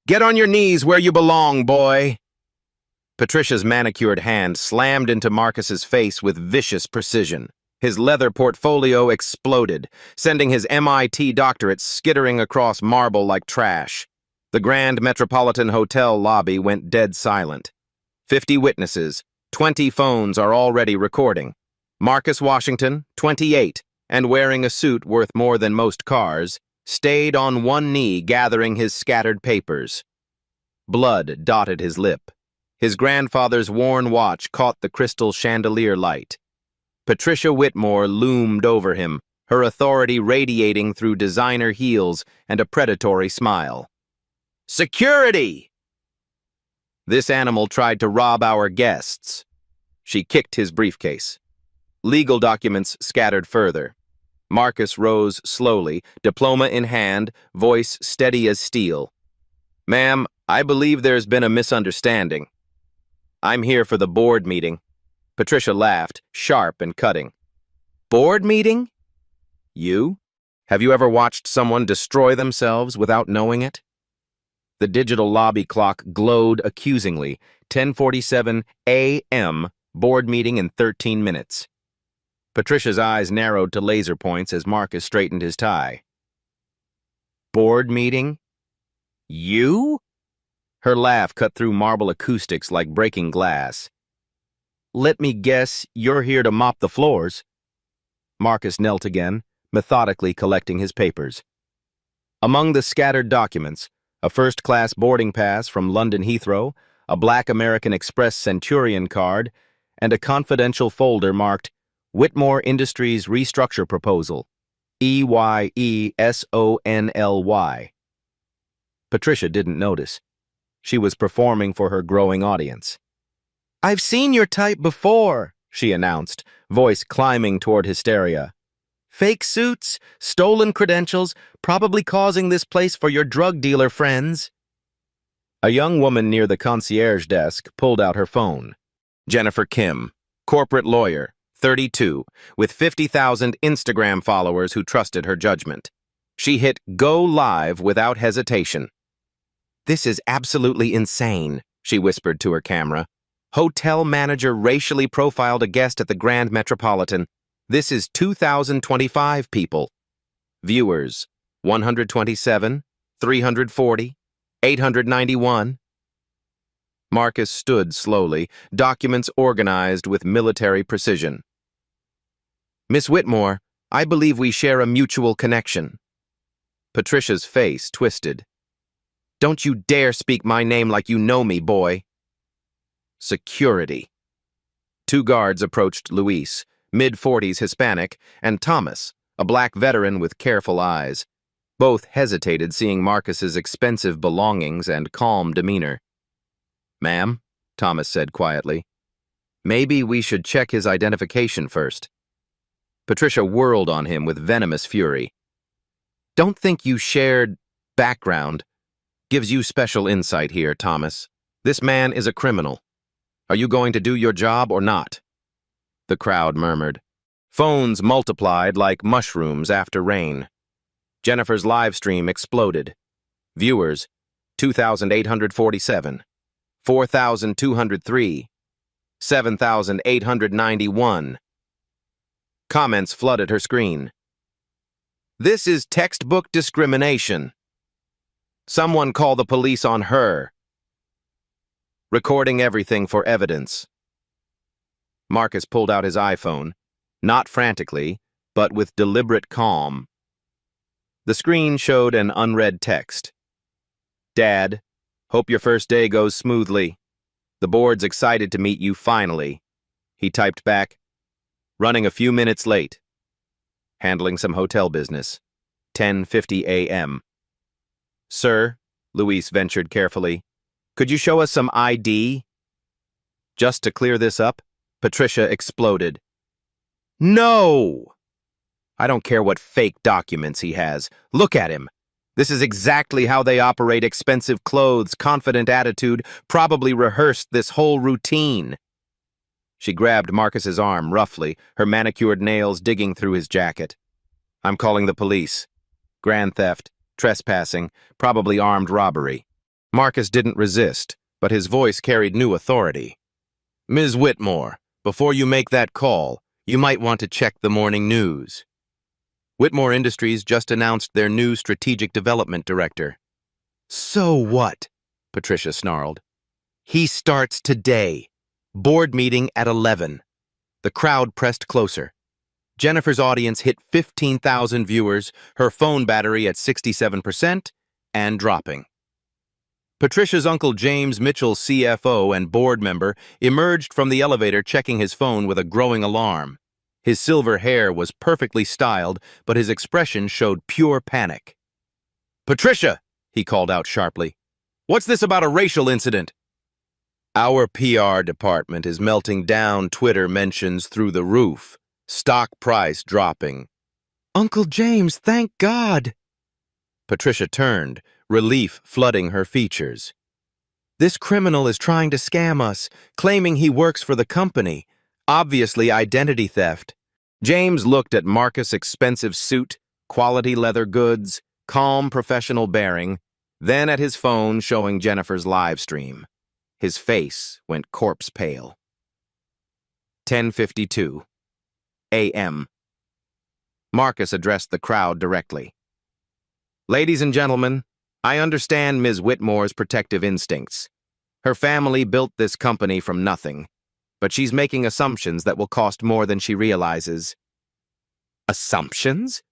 Get on your knees where you belong, boy. Patricia's manicured hand slammed into Marcus's face with vicious precision. His leather portfolio exploded, sending his MIT doctorate skittering across marble like trash. The Grand Metropolitan Hotel lobby went dead silent. 50 witnesses, 20 phones are already recording. Marcus Washington, 28, and wearing a suit worth more than most cars, stayed on one knee gathering his scattered papers. Blood dotted his lip. His grandfather's worn watch caught the crystal chandelier light. Patricia Whitmore loomed over him, her authority radiating through designer heels and a predatory smile. "Security!" "This animal tried to rob our guests." She kicked his briefcase. Legal documents scattered further. Marcus rose slowly, diploma in hand, voice steady as steel. "Ma'am, I believe there's been a misunderstanding. I'm here for the board meeting." Patricia laughed, sharp and cutting. "Board meeting? You? Have you ever watched someone destroy themselves without knowing it?" The digital lobby clock glowed accusingly. 10:47 a.m., board meeting in 13 minutes. Patricia's eyes narrowed to laser points as Marcus straightened his tie. "Board meeting? You?" Her laugh cut through marble acoustics like breaking glass. "Let me guess, you're here to mop the floors." Marcus knelt again, methodically collecting his papers. Among the scattered documents, a first-class boarding pass from London Heathrow, a black American Express Centurion card, and a confidential folder marked Whitmore Industries Restructure Proposal, EYESONLY. Patricia didn't notice. She was performing for her growing audience. "I've seen your type before," she announced, voice climbing toward hysteria. "Fake suits, stolen credentials, probably causing this place for your drug dealer friends." A young woman near the concierge desk pulled out her phone. Jennifer Kim, corporate lawyer, 32, with 50,000 Instagram followers who trusted her judgment. She hit go live without hesitation. "This is absolutely insane," she whispered to her camera. "Hotel manager racially profiled a guest at the Grand Metropolitan. This is 2025 people." Viewers, 127, 340, 891. Marcus stood slowly, documents organized with military precision. "Miss Whitmore, I believe we share a mutual connection." Patricia's face twisted. "Don't you dare speak my name like you know me, boy." Security. 2 guards approached Luis, mid-40s Hispanic, and Thomas, a black veteran with careful eyes. Both hesitated seeing Marcus's expensive belongings and calm demeanor. "Ma'am," Thomas said quietly, "maybe we should check his identification first." Patricia whirled on him with venomous fury. "Don't think you shared background gives you special insight here, Thomas. This man is a criminal. Are you going to do your job or not?" The crowd murmured. Phones multiplied like mushrooms after rain. Jennifer's live stream exploded. Viewers, 2,847, 4,203, 7,891. Comments flooded her screen. "This is textbook discrimination. Someone call the police on her." "Recording everything for evidence." Marcus pulled out his iPhone, not frantically, but with deliberate calm. The screen showed an unread text. "Dad, hope your first day goes smoothly. The board's excited to meet you finally." He typed back, "Running a few minutes late. Handling some hotel business. 10:50 a.m. "Sir," Luis ventured carefully, "could you show us some ID?" "Just to clear this up," Patricia exploded. "No! I don't care what fake documents he has. Look at him. This is exactly how they operate. Expensive clothes, confident attitude, probably rehearsed this whole routine." She grabbed Marcus's arm roughly, her manicured nails digging through his jacket. "I'm calling the police. Grand theft, trespassing, probably armed robbery." Marcus didn't resist, but his voice carried new authority. "Ms. Whitmore, before you make that call, you might want to check the morning news." Whitmore Industries just announced their new strategic development director. "So what?" Patricia snarled. "He starts today. Board meeting at 11. The crowd pressed closer. Jennifer's audience hit 15,000 viewers, her phone battery at 67% and dropping. Patricia's Uncle James Mitchell, CFO and board member, emerged from the elevator checking his phone with a growing alarm. His silver hair was perfectly styled, but his expression showed pure panic. "Patricia!" he called out sharply. "What's this about a racial incident?" "Our PR department is melting down Twitter mentions through the roof. Stock price dropping." "Uncle James, thank God!" Patricia turned, relief flooding her features. "This criminal is trying to scam us, claiming he works for the company. Obviously identity theft." James looked at Marcus' expensive suit, quality leather goods, calm professional bearing, then at his phone showing Jennifer's live stream. His face went corpse pale. 10:52 a.m. Marcus addressed the crowd directly. "Ladies and gentlemen, I understand Ms. Whitmore's protective instincts. Her family built this company from nothing, but she's making assumptions that will cost more than she realizes." "Assumptions?"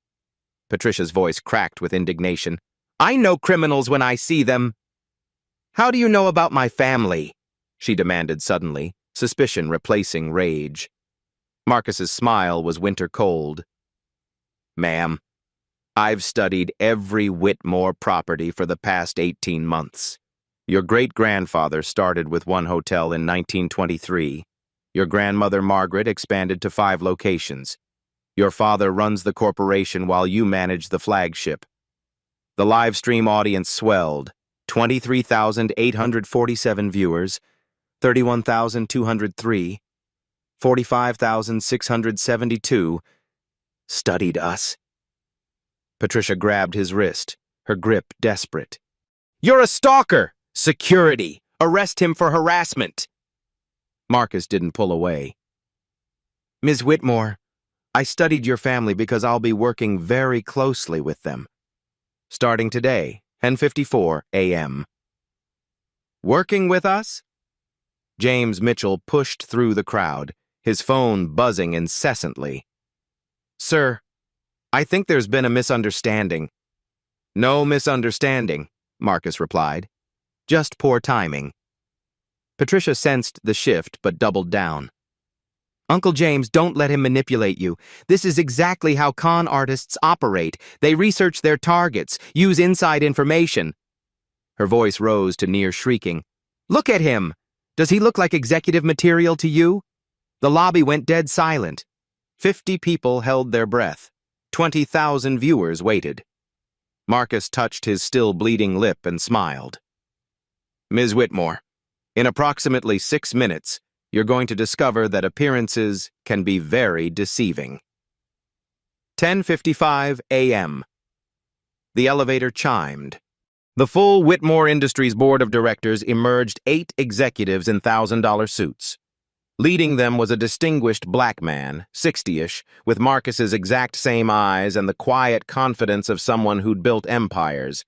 Patricia's voice cracked with indignation. "I know criminals when I see them." "How do you know about my family?" she demanded suddenly, suspicion replacing rage. Marcus's smile was winter cold. "Ma'am, I've studied every Whitmore property for the past 18 months. Your great-grandfather started with one hotel in 1923. Your grandmother Margaret expanded to 5 locations. Your father runs the corporation while you manage the flagship. The live stream audience swelled, 23,847 viewers, 31,203, 45,672, studied us." Patricia grabbed his wrist, her grip desperate. "You're a stalker! Security! Arrest him for harassment!" Marcus didn't pull away. "Ms. Whitmore, I studied your family because I'll be working very closely with them. Starting today, 10:54 a.m. "Working with us?" James Mitchell pushed through the crowd, his phone buzzing incessantly. "Sir, I think there's been a misunderstanding." "No misunderstanding," Marcus replied. "Just poor timing." Patricia sensed the shift but doubled down. "Uncle James, don't let him manipulate you. This is exactly how con artists operate. They research their targets, use inside information." Her voice rose to near shrieking. "Look at him! Does he look like executive material to you?" The lobby went dead silent. 50 people held their breath. 20,000 viewers waited. Marcus touched his still bleeding lip and smiled. "Ms. Whitmore, in approximately 6 minutes, you're going to discover that appearances can be very deceiving." 10:55 a.m. The elevator chimed. The full Whitmore Industries Board of Directors emerged 8 executives in $1,000 suits. Leading them was a distinguished black man, 60-ish, with Marcus's exact same eyes and the quiet confidence of someone who'd built empires.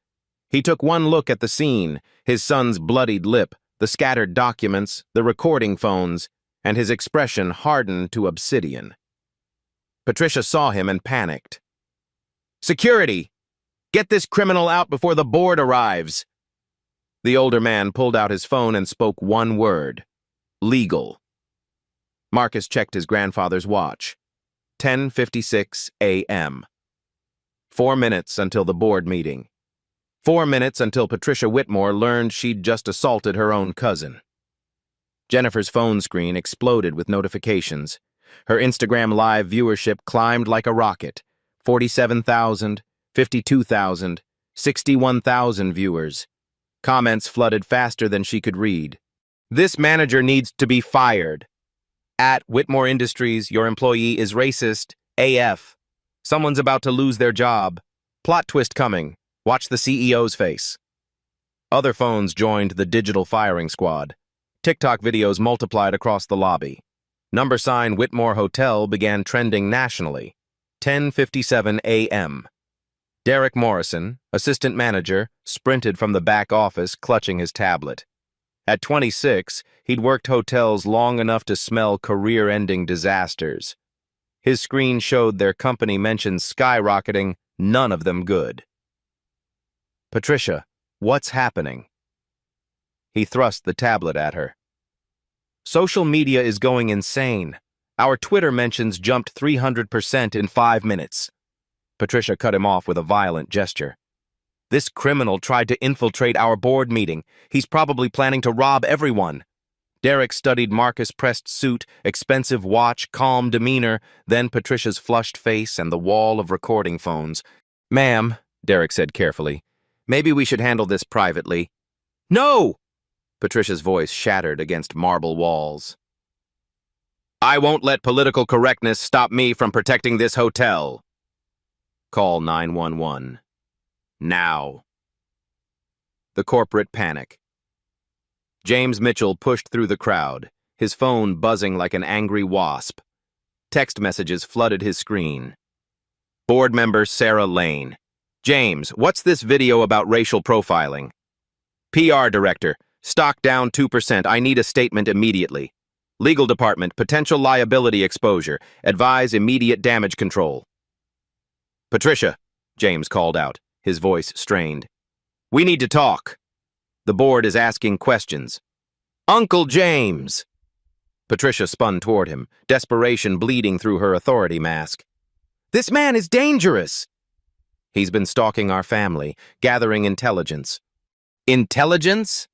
He took one look at the scene, his son's bloodied lip, the scattered documents, the recording phones, and his expression hardened to obsidian. Patricia saw him and panicked. "Security! Get this criminal out before the board arrives." The older man pulled out his phone and spoke one word: legal. Marcus checked his grandfather's watch. 10:56 a.m. 4 minutes until the board meeting. 4 minutes until Patricia Whitmore learned she'd just assaulted her own cousin. Jennifer's phone screen exploded with notifications. Her Instagram Live viewership climbed like a rocket. 47,000, 52,000, 61,000 viewers. Comments flooded faster than she could read. "This manager needs to be fired." "At Whitmore Industries, your employee is racist. AF. Someone's about to lose their job. Plot twist coming. Watch the CEO's face." Other phones joined the digital firing squad. TikTok videos multiplied across the lobby. Number sign Whitmore Hotel began trending nationally. 10:57 a.m. Derek Morrison, assistant manager, sprinted from the back office clutching his tablet. At 26, he'd worked hotels long enough to smell career-ending disasters. His screen showed their company mentions skyrocketing, none of them good. "Patricia, what's happening?" He thrust the tablet at her. "Social media is going insane. Our Twitter mentions jumped 300% in 5 minutes. Patricia cut him off with a violent gesture. "This criminal tried to infiltrate our board meeting. He's probably planning to rob everyone." Derek studied Marcus' pressed suit, expensive watch, calm demeanor, then Patricia's flushed face and the wall of recording phones. "Ma'am," Derek said carefully, "maybe we should handle this privately." "No!" Patricia's voice shattered against marble walls. "I won't let political correctness stop me from protecting this hotel. Call 911. Now." The corporate panic. James Mitchell pushed through the crowd, his phone buzzing like an angry wasp. Text messages flooded his screen. Board member Sarah Lane. "James, what's this video about racial profiling?" PR director. "Stock down 2%. I need a statement immediately." Legal department. "Potential liability exposure. Advise immediate damage control." "Patricia," James called out, his voice strained. "We need to talk. The board is asking questions." "Uncle James!" Patricia spun toward him, desperation bleeding through her authority mask. "This man is dangerous." "He's been stalking our family, gathering intelligence." "Intelligence?"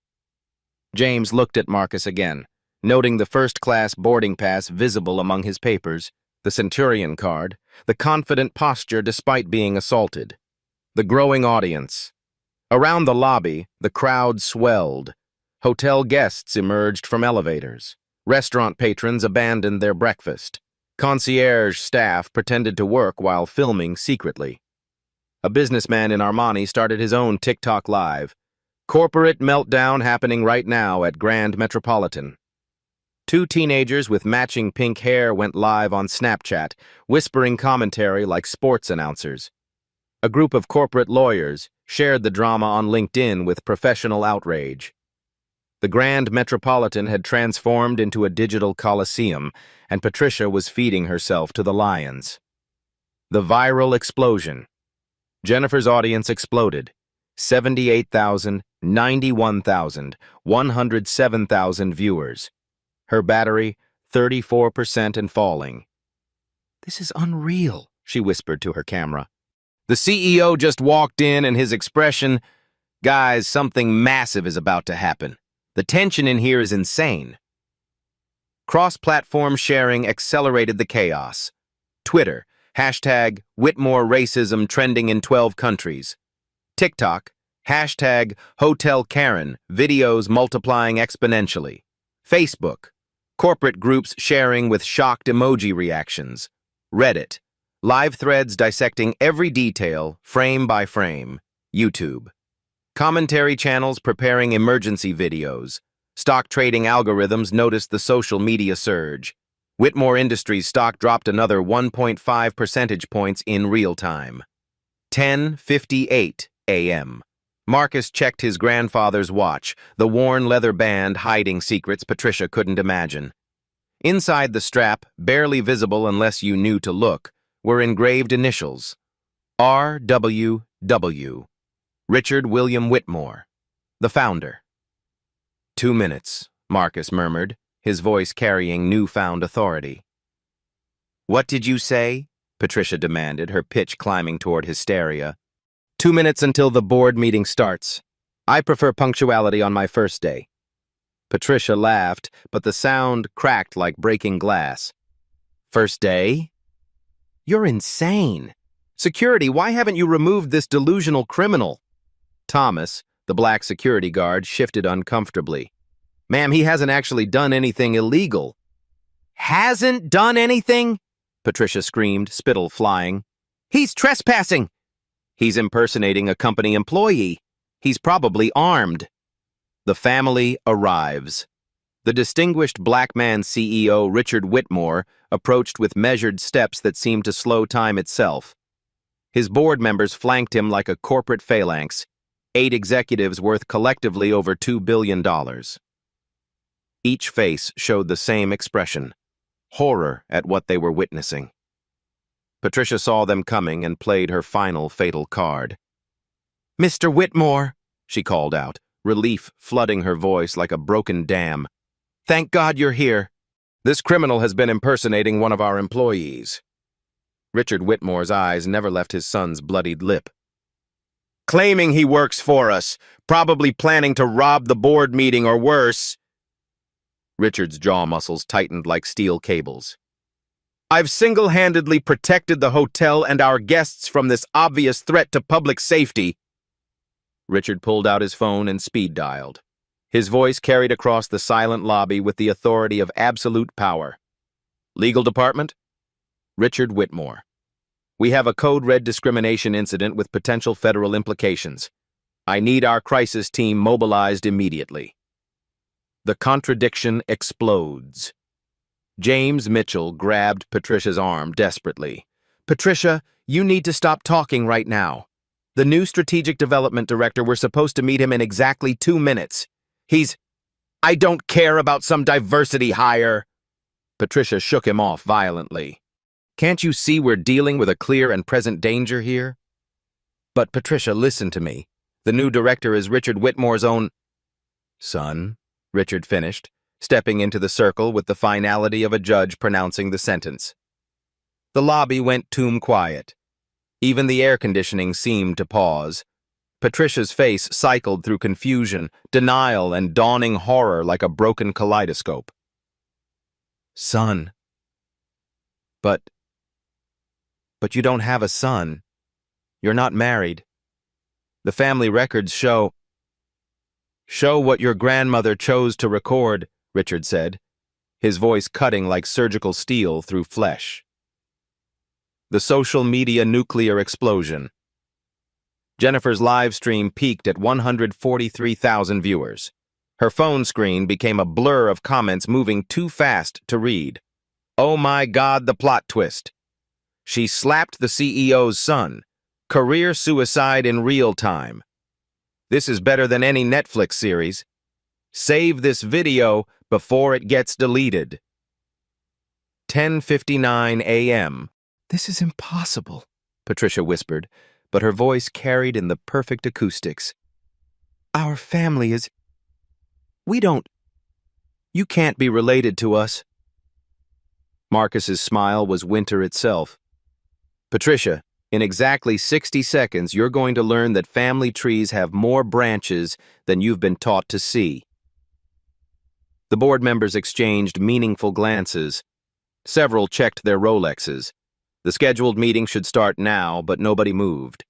James looked at Marcus again, noting the first-class boarding pass visible among his papers, the Centurion card, the confident posture despite being assaulted. The growing audience. Around the lobby, the crowd swelled. Hotel guests emerged from elevators. Restaurant patrons abandoned their breakfast. Concierge staff pretended to work while filming secretly. A businessman in Armani started his own TikTok live. Corporate meltdown happening right now at Grand Metropolitan. 2 teenagers with matching pink hair went live on Snapchat, whispering commentary like sports announcers. A group of corporate lawyers shared the drama on LinkedIn with professional outrage. The Grand Metropolitan had transformed into a digital coliseum, and Patricia was feeding herself to the lions. The viral explosion. Jennifer's audience exploded. 78,000, 91,000, 107,000 viewers. Her battery, 34% and falling. "This is unreal," she whispered to her camera. The CEO just walked in and his expression, "Guys, something massive is about to happen. The tension in here is insane." Cross-platform sharing accelerated the chaos. Twitter, hashtag Whitmore racism trending in 12 countries. TikTok, hashtag Hotel Karen, videos multiplying exponentially. Facebook, corporate groups sharing with shocked emoji reactions. Reddit, live threads dissecting every detail, frame by frame. YouTube, commentary channels preparing emergency videos. Stock trading algorithms noticed the social media surge. Whitmore Industries stock dropped another 1.5 percentage points in real time. 10:58 a.m. Marcus checked his grandfather's watch, the worn leather band hiding secrets Patricia couldn't imagine. Inside the strap, barely visible unless you knew to look, were engraved initials. R.W.W. Richard William Whitmore, the founder. 2 minutes, Marcus murmured, his voice carrying newfound authority. "What did you say?" Patricia demanded, her pitch climbing toward hysteria. 2 minutes until the board meeting starts. I prefer punctuality on my first day." Patricia laughed, but the sound cracked like breaking glass. "First day? You're insane. Security, why haven't you removed this delusional criminal?" Thomas, the black security guard, shifted uncomfortably. "Ma'am, he hasn't actually done anything illegal." "Hasn't done anything?" Patricia screamed, spittle flying. "He's trespassing." "He's impersonating a company employee." He's probably armed. The family arrives. The distinguished black man CEO, Richard Whitmore, approached with measured steps that seemed to slow time itself. His board members flanked him like a corporate phalanx, 8 executives worth collectively over $2 billion. Each face showed the same expression, horror at what they were witnessing. Patricia saw them coming and played her final fatal card. "Mr. Whitmore," she called out, relief flooding her voice like a broken dam. "Thank God you're here. This criminal has been impersonating one of our employees." Richard Whitmore's eyes never left his son's bloodied lip. "Claiming he works for us, probably planning to rob the board meeting or worse." Richard's jaw muscles tightened like steel cables. "I've single-handedly protected the hotel and our guests from this obvious threat to public safety." Richard pulled out his phone and speed-dialed. His voice carried across the silent lobby with the authority of absolute power. "Legal department? Richard Whitmore. We have a code-red discrimination incident with potential federal implications. I need our crisis team mobilized immediately." The contradiction explodes. James Mitchell grabbed Patricia's arm desperately. "Patricia, you need to stop talking right now. The new strategic development director, we're supposed to meet him in exactly 2 minutes. I don't care about some diversity hire." Patricia shook him off violently. "Can't you see we're dealing with a clear and present danger here?" "But Patricia, listen to me. The new director is Richard Whitmore's own son," Richard finished, stepping into the circle with the finality of a judge pronouncing the sentence. The lobby went tomb quiet. Even the air conditioning seemed to pause. Patricia's face cycled through confusion, denial, and dawning horror like a broken kaleidoscope. "Son. But you don't have a son. You're not married. The family records show what your grandmother chose to record," Richard said, his voice cutting like surgical steel through flesh. The social media nuclear explosion. Jennifer's live stream peaked at 143,000 viewers. Her phone screen became a blur of comments moving too fast to read. "Oh my God, the plot twist. She slapped the CEO's son. Career suicide in real time. This is better than any Netflix series. Save this video before it gets deleted." 10:59 a.m. "This is impossible," Patricia whispered, but her voice carried in the perfect acoustics. "Our family is... You can't be related to us." Marcus's smile was winter itself. "Patricia, in exactly 60 seconds, you're going to learn that family trees have more branches than you've been taught to see." The board members exchanged meaningful glances. Several checked their Rolexes. The scheduled meeting should start now, but nobody moved.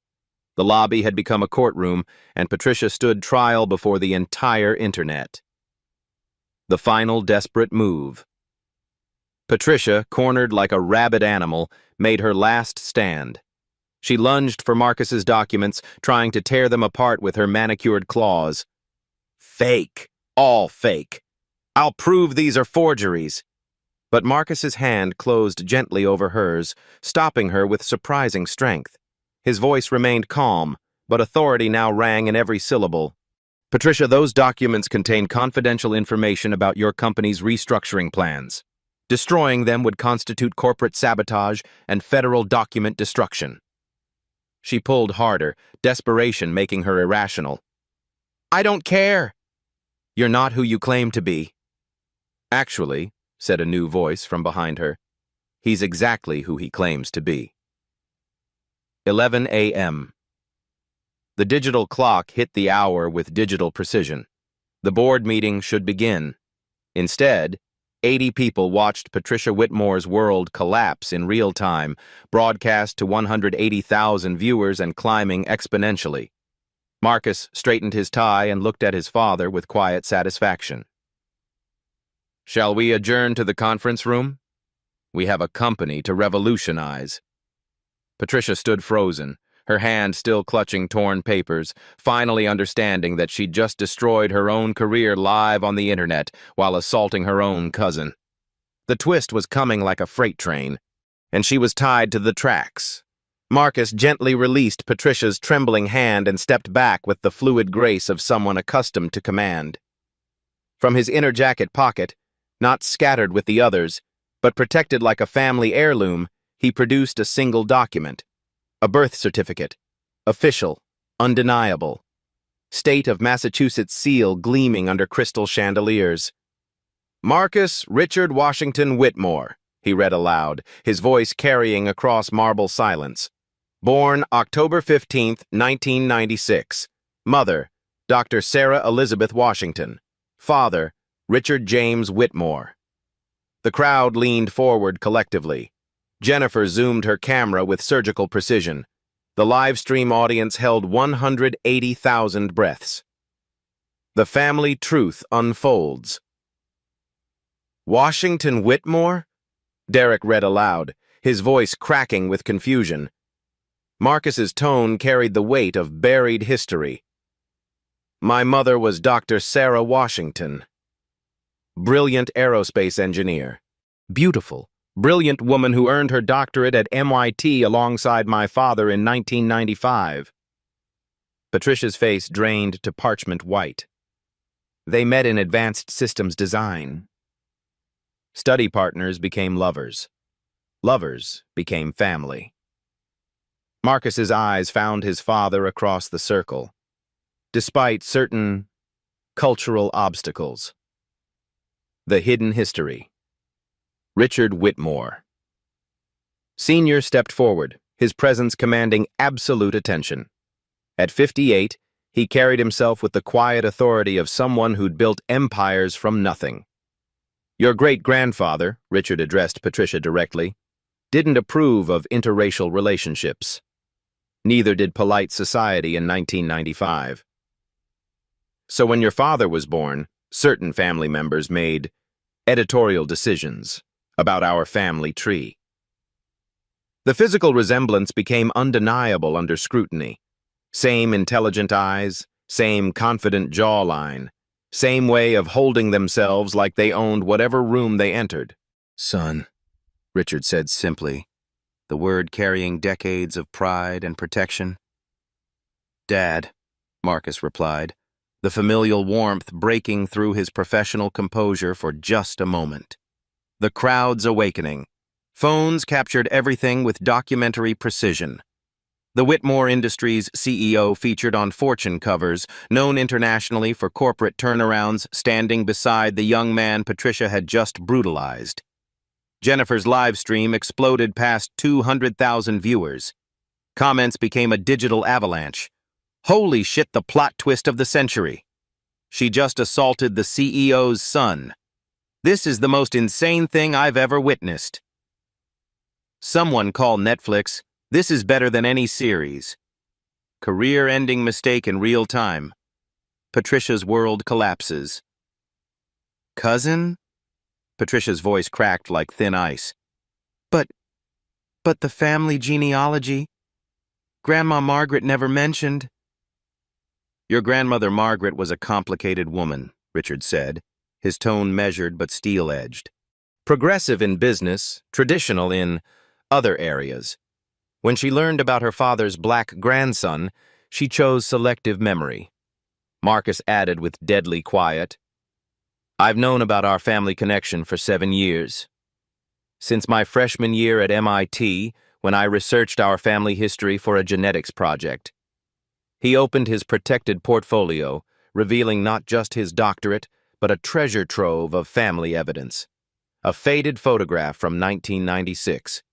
The lobby had become a courtroom, and Patricia stood trial before the entire internet. The final desperate move. Patricia, cornered like a rabid animal, made her last stand. She lunged for Marcus's documents, trying to tear them apart with her manicured claws. "Fake. All fake. I'll prove these are forgeries." But Marcus's hand closed gently over hers, stopping her with surprising strength. His voice remained calm, but authority now rang in every syllable. "Patricia, those documents contain confidential information about your company's restructuring plans. Destroying them would constitute corporate sabotage and federal document destruction." She pulled harder, desperation making her irrational. "I don't care." "You're not who you claim to be." "Actually," said a new voice from behind her, "he's exactly who he claims to be." 11 a.m. The digital clock hit the hour with digital precision. The board meeting should begin. Instead, 80 people watched Patricia Whitmore's world collapse in real time, broadcast to 180,000 viewers and climbing exponentially. Marcus straightened his tie and looked at his father with quiet satisfaction. "Shall we adjourn to the conference room? We have a company to revolutionize." Patricia stood frozen, her hand still clutching torn papers, finally understanding that she'd just destroyed her own career live on the internet while assaulting her own cousin. The twist was coming like a freight train, and she was tied to the tracks. Marcus gently released Patricia's trembling hand and stepped back with the fluid grace of someone accustomed to command. From his inner jacket pocket, not scattered with the others, but protected like a family heirloom, he produced a single document. A birth certificate. Official. Undeniable. State of Massachusetts seal gleaming under crystal chandeliers. Marcus Richard Washington Whitmore, he read aloud, his voice carrying across marble silence. Born October 15, 1996. Mother, Dr. Sarah Elizabeth Washington. Father, Richard James Whitmore. The crowd leaned forward collectively. Jennifer zoomed her camera with surgical precision. The live stream audience held 180,000 breaths. The family truth unfolds. Washington Whitmore? Derek read aloud, his voice cracking with confusion. Marcus's tone carried the weight of buried history. My mother was Dr. Sarah Washington. Brilliant aerospace engineer. Beautiful, brilliant woman who earned her doctorate at MIT alongside my father in 1995. Patricia's face drained to parchment white. They met in advanced systems design. Study partners became lovers. Lovers became family. Marcus's eyes found his father across the circle, despite certain cultural obstacles. The hidden history. Richard Whitmore. Senior stepped forward, his presence commanding absolute attention. At 58, he carried himself with the quiet authority of someone who'd built empires from nothing. Your great-grandfather, Richard addressed Patricia directly, didn't approve of interracial relationships. Neither did polite society in 1995. So when your father was born, certain family members made editorial decisions about our family tree. The physical resemblance became undeniable under scrutiny. Same intelligent eyes, same confident jawline, same way of holding themselves like they owned whatever room they entered. Son, Richard said simply, the word carrying decades of pride and protection. Dad, Marcus replied, the familial warmth breaking through his professional composure for just a moment. The crowd's awakening. Phones captured everything with documentary precision. The Whitmore Industries CEO featured on Fortune covers, known internationally for corporate turnarounds, standing beside the young man Patricia had just brutalized. Jennifer's live stream exploded past 200,000 viewers. Comments became a digital avalanche. Holy shit, the plot twist of the century. She just assaulted the CEO's son. This is the most insane thing I've ever witnessed. Someone call Netflix. This is better than any series. Career-ending mistake in real time. Patricia's world collapses. Cousin? Patricia's voice cracked like thin ice. But the family genealogy? Grandma Margaret never mentioned. Your grandmother Margaret was a complicated woman, Richard said, his tone measured but steel-edged. Progressive in business, traditional in other areas. When she learned about her father's black grandson, she chose selective memory. Marcus added with deadly quiet, I've known about our family connection for 7 years. Since my freshman year at MIT, when I researched our family history for a genetics project. He opened his protected portfolio, revealing not just his doctorate, but a treasure trove of family evidence. A faded photograph from 1996.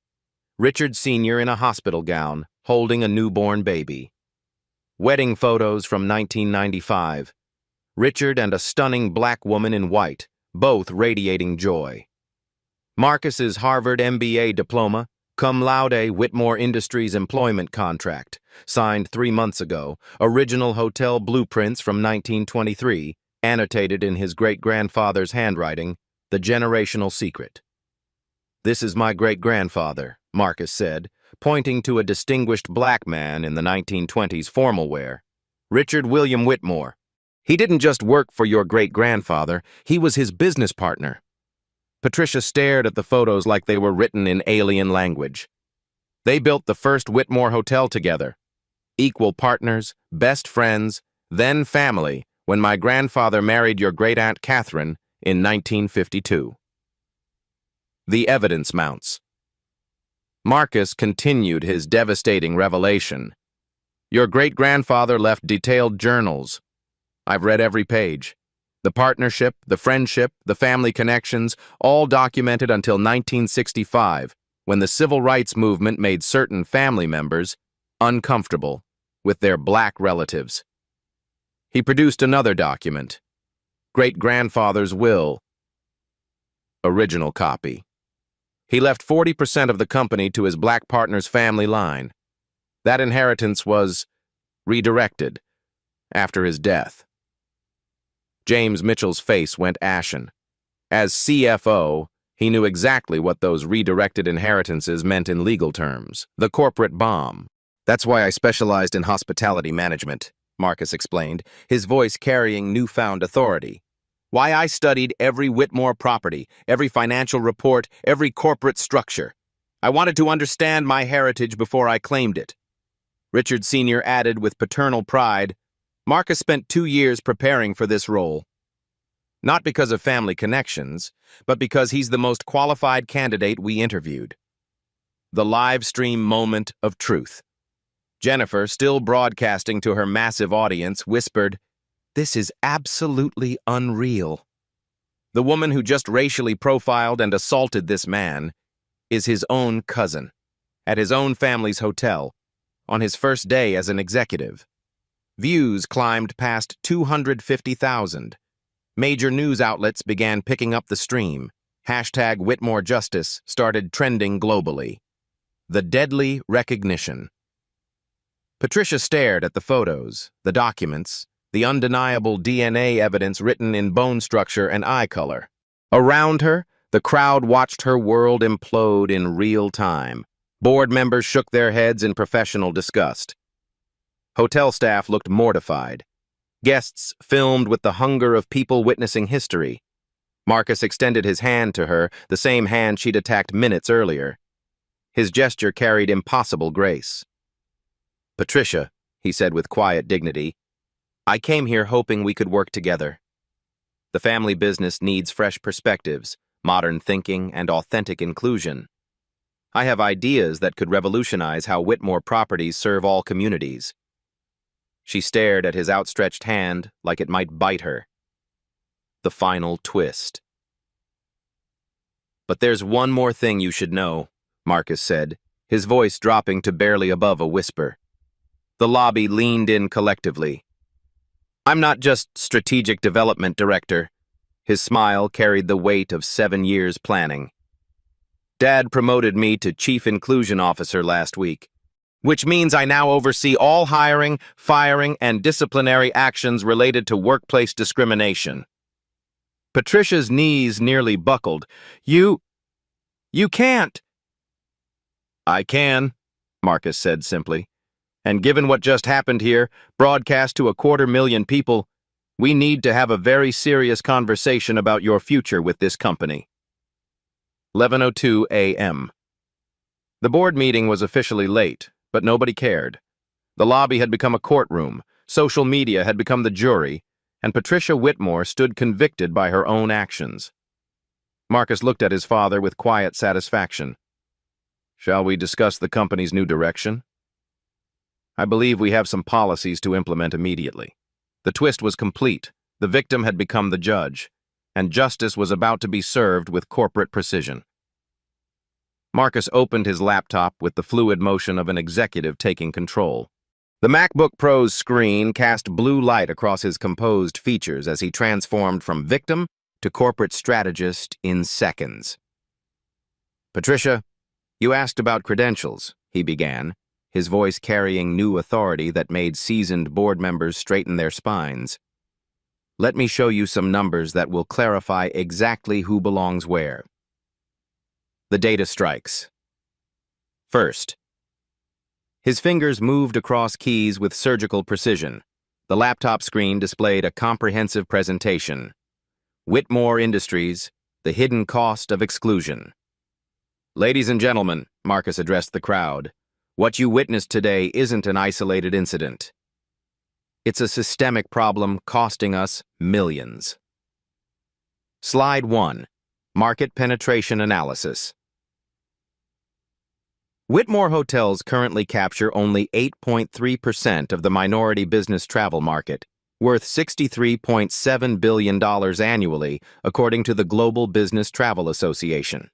Richard Sr. in a hospital gown, holding a newborn baby. Wedding photos from 1995. Richard and a stunning black woman in white, both radiating joy. Marcus's Harvard MBA diploma, cum laude Whitmore Industries employment contract, signed 3 months ago, original hotel blueprints from 1923, annotated in his great-grandfather's handwriting, the generational secret. This is my great-grandfather, Marcus said, pointing to a distinguished black man in the 1920s formal wear. Richard William Whitmore. He didn't just work for your great-grandfather, he was his business partner. Patricia stared at the photos like they were written in alien language. They built the first Whitmore Hotel together. Equal partners, best friends, then family, when my grandfather married your great-aunt Catherine in 1952. The evidence mounts. Marcus continued his devastating revelation. Your great-grandfather left detailed journals. I've read every page. The partnership, the friendship, the family connections, all documented until 1965, when the civil rights movement made certain family members uncomfortable with their black relatives. He produced another document, great-grandfather's will, original copy. He left 40% of the company to his black partner's family line. That inheritance was redirected after his death. James Mitchell's face went ashen. As CFO, he knew exactly what those redirected inheritances meant in legal terms. The corporate bomb. That's why I specialized in hospitality management, Marcus explained, his voice carrying newfound authority. Why I studied every Whitmore property, every financial report, every corporate structure. I wanted to understand my heritage before I claimed it. Richard Sr. added with paternal pride, Marcus spent 2 years preparing for this role. Not because of family connections, but because he's the most qualified candidate we interviewed. The live stream moment of truth. Jennifer, still broadcasting to her massive audience, whispered, "This is absolutely unreal." The woman who just racially profiled and assaulted this man is his own cousin, at his own family's hotel, on his first day as an executive. Views climbed past 250,000. Major news outlets began picking up the stream. Hashtag Whitmore Justice started trending globally. The deadly recognition. Patricia stared at the photos, the documents, the undeniable DNA evidence written in bone structure and eye color. Around her, the crowd watched her world implode in real time. Board members shook their heads in professional disgust. Hotel staff looked mortified. Guests filmed with the hunger of people witnessing history. Marcus extended his hand to her, the same hand she'd attacked minutes earlier. His gesture carried impossible grace. "Patricia," he said with quiet dignity, "I came here hoping we could work together. The family business needs fresh perspectives, modern thinking, and authentic inclusion. I have ideas that could revolutionize how Whitmore properties serve all communities." She stared at his outstretched hand like it might bite her. The final twist. "But there's one more thing you should know," Marcus said, his voice dropping to barely above a whisper. The lobby leaned in collectively. "I'm not just strategic development director." His smile carried the weight of 7 years planning. "Dad promoted me to Chief Inclusion Officer last week, which means I now oversee all hiring, firing, and disciplinary actions related to workplace discrimination." Patricia's knees nearly buckled. You can't." "I can," Marcus said simply. "And given what just happened here, broadcast to 250,000 people, we need to have a very serious conversation about your future with this company." 11:02 a.m. The board meeting was officially late, but nobody cared. The lobby had become a courtroom, social media had become the jury, and Patricia Whitmore stood convicted by her own actions. Marcus looked at his father with quiet satisfaction. "Shall we discuss the company's new direction?" "I believe we have some policies to implement immediately." The twist was complete. The victim had become the judge, and justice was about to be served with corporate precision. Marcus opened his laptop with the fluid motion of an executive taking control. The MacBook Pro's screen cast blue light across his composed features as he transformed from victim to corporate strategist in seconds. "Patricia, you asked about credentials," he began, his voice carrying new authority that made seasoned board members straighten their spines. "Let me show you some numbers that will clarify exactly who belongs where." The data strikes. First, His fingers moved across keys with surgical precision. The laptop screen displayed a comprehensive presentation. Whitmore Industries, the hidden cost of exclusion. Ladies and gentlemen, Marcus addressed the crowd, what you witnessed today isn't an isolated incident. It's a systemic problem costing us millions. Slide 1. Market Penetration Analysis. Whitmore hotels currently capture only 8.3% of the minority business travel market, worth $63.7 billion annually, according to the Global Business Travel Association.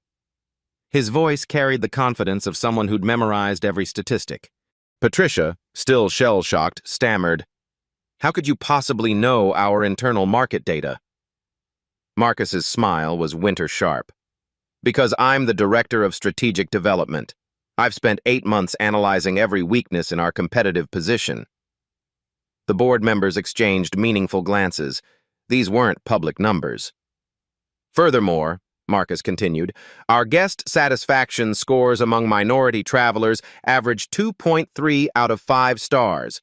His voice carried the confidence of someone who'd memorized every statistic. Patricia, still shell-shocked, stammered, "How could you possibly know our internal market data?" Marcus's smile was winter-sharp. "Because I'm the Director of Strategic Development. I've spent 8 months analyzing every weakness in our competitive position." The board members exchanged meaningful glances. These weren't public numbers. "Furthermore," Marcus continued, "our guest satisfaction scores among minority travelers average 2.3 out of 5 stars.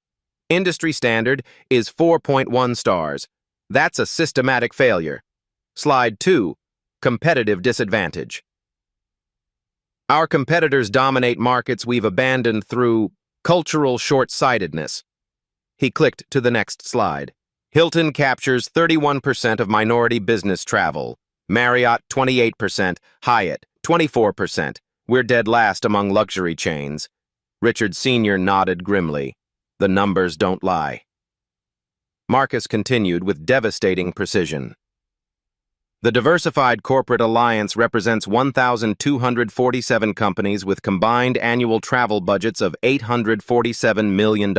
Industry standard is 4.1 stars. That's a systematic failure." Slide 2. Competitive disadvantage. Our competitors dominate markets we've abandoned through cultural short-sightedness. He clicked to the next slide. Hilton captures 31% of minority business travel. Marriott, 28%. Hyatt, 24%. We're dead last among luxury chains. Richard Sr. nodded grimly. The numbers don't lie. Marcus continued with devastating precision. The Diversified Corporate Alliance represents 1,247 companies with combined annual travel budgets of $847 million.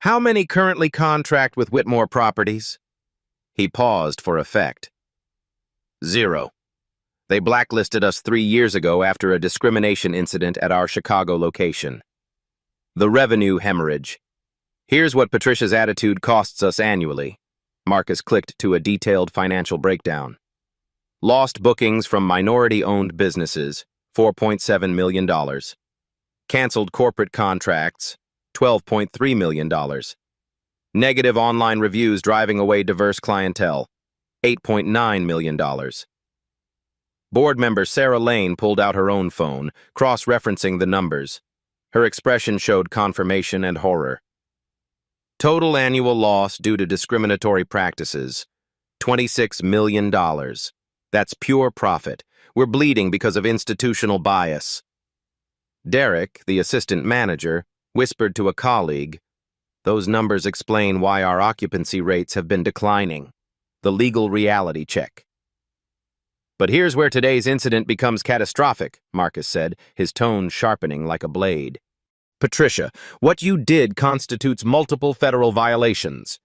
How many currently contract with Whitmore Properties? He paused for effect. 0. They blacklisted us 3 years ago after a discrimination incident at our Chicago location. The revenue hemorrhage. Here's what Patricia's attitude costs us annually. Marcus clicked to a detailed financial breakdown. Lost bookings from minority-owned businesses, $4.7 million. Canceled corporate contracts, $12.3 million. Negative online reviews driving away diverse clientele, $8.9 million. Board member Sarah Lane pulled out her own phone, cross-referencing the numbers. Her expression showed confirmation and horror. Total annual loss due to discriminatory practices, $26 million. That's pure profit. We're bleeding because of institutional bias. Derek, the assistant manager, whispered to a colleague, "Those numbers explain why our occupancy rates have been declining." The legal reality check. "But here's where today's incident becomes catastrophic," Marcus said, his tone sharpening like a blade. "Patricia, what you did constitutes multiple federal violations."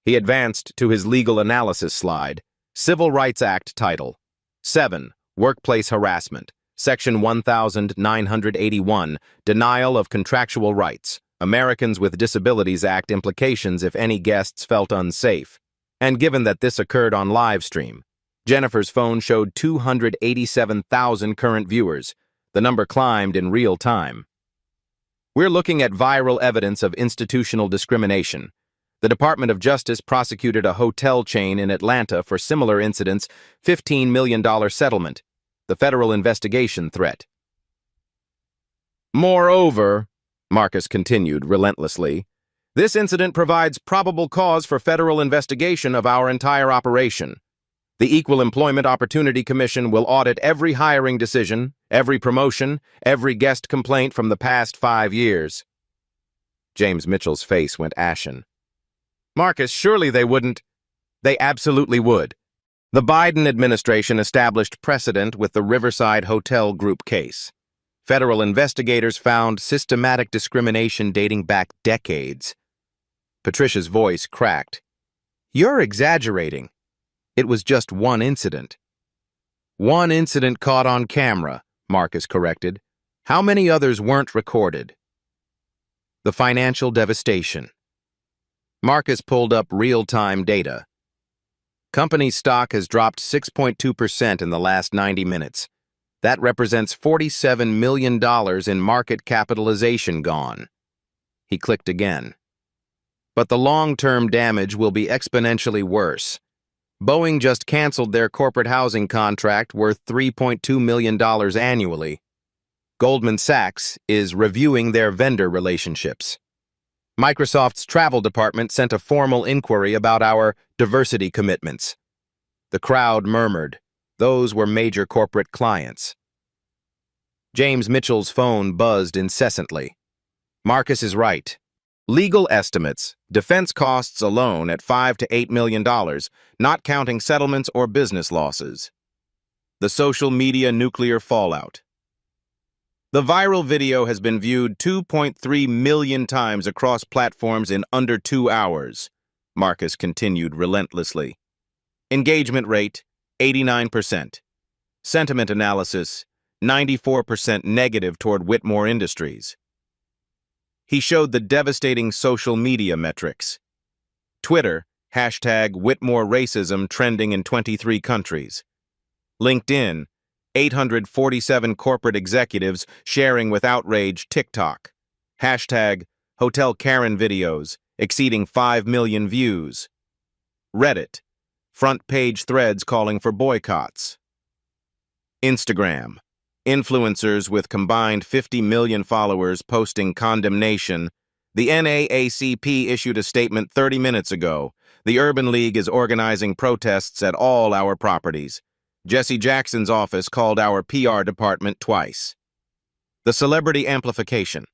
He advanced to his legal analysis slide. Civil Rights Act Title 7, Workplace Harassment, Section 1981, Denial of Contractual Rights, Americans with Disabilities Act implications if any guests felt unsafe. And given that this occurred on live stream, Jennifer's phone showed 287,000 current viewers. The number climbed in real time. We're looking at viral evidence of institutional discrimination. The Department of Justice prosecuted a hotel chain in Atlanta for similar incidents, $15 million settlement. The federal investigation threat. Moreover, Marcus continued relentlessly, this incident provides probable cause for federal investigation of our entire operation. The Equal Employment Opportunity Commission will audit every hiring decision, every promotion, every guest complaint from the past 5 years. James Mitchell's face went ashen. "Marcus, surely they wouldn't." "They absolutely would. The Biden administration established precedent with the Riverside Hotel Group case. Federal investigators found systematic discrimination dating back decades." Patricia's voice cracked. "You're exaggerating. It was just one incident." "One incident caught on camera," Marcus corrected. "How many others weren't recorded?" The financial devastation. Marcus pulled up real-time data. Company stock has dropped 6.2% in the last 90 minutes. That represents $47 million in market capitalization gone. He clicked again. But the long-term damage will be exponentially worse. Boeing just canceled their corporate housing contract worth $3.2 million annually. Goldman Sachs is reviewing their vendor relationships. Microsoft's travel department sent a formal inquiry about our diversity commitments. The crowd murmured. Those were major corporate clients. James Mitchell's phone buzzed incessantly. Marcus is right. Legal estimates, defense costs alone at $5 to $8 million, not counting settlements or business losses. The social media nuclear fallout. The viral video has been viewed 2.3 million times across platforms in under 2 hours, Marcus continued relentlessly. Engagement rate, 89%. Sentiment analysis, 94% negative toward Whitmore Industries. He showed the devastating social media metrics. Twitter, #Whitmore Racism trending in 23 countries. LinkedIn, 847 corporate executives sharing with outrage TikTok. #Hotel Karen videos exceeding 5 million views. Reddit, front page threads calling for boycotts. Instagram, influencers with combined 50 million followers posting condemnation. The NAACP issued a statement 30 minutes ago. The Urban League is organizing protests at all our properties. Jesse Jackson's office called our PR department twice. The celebrity amplification.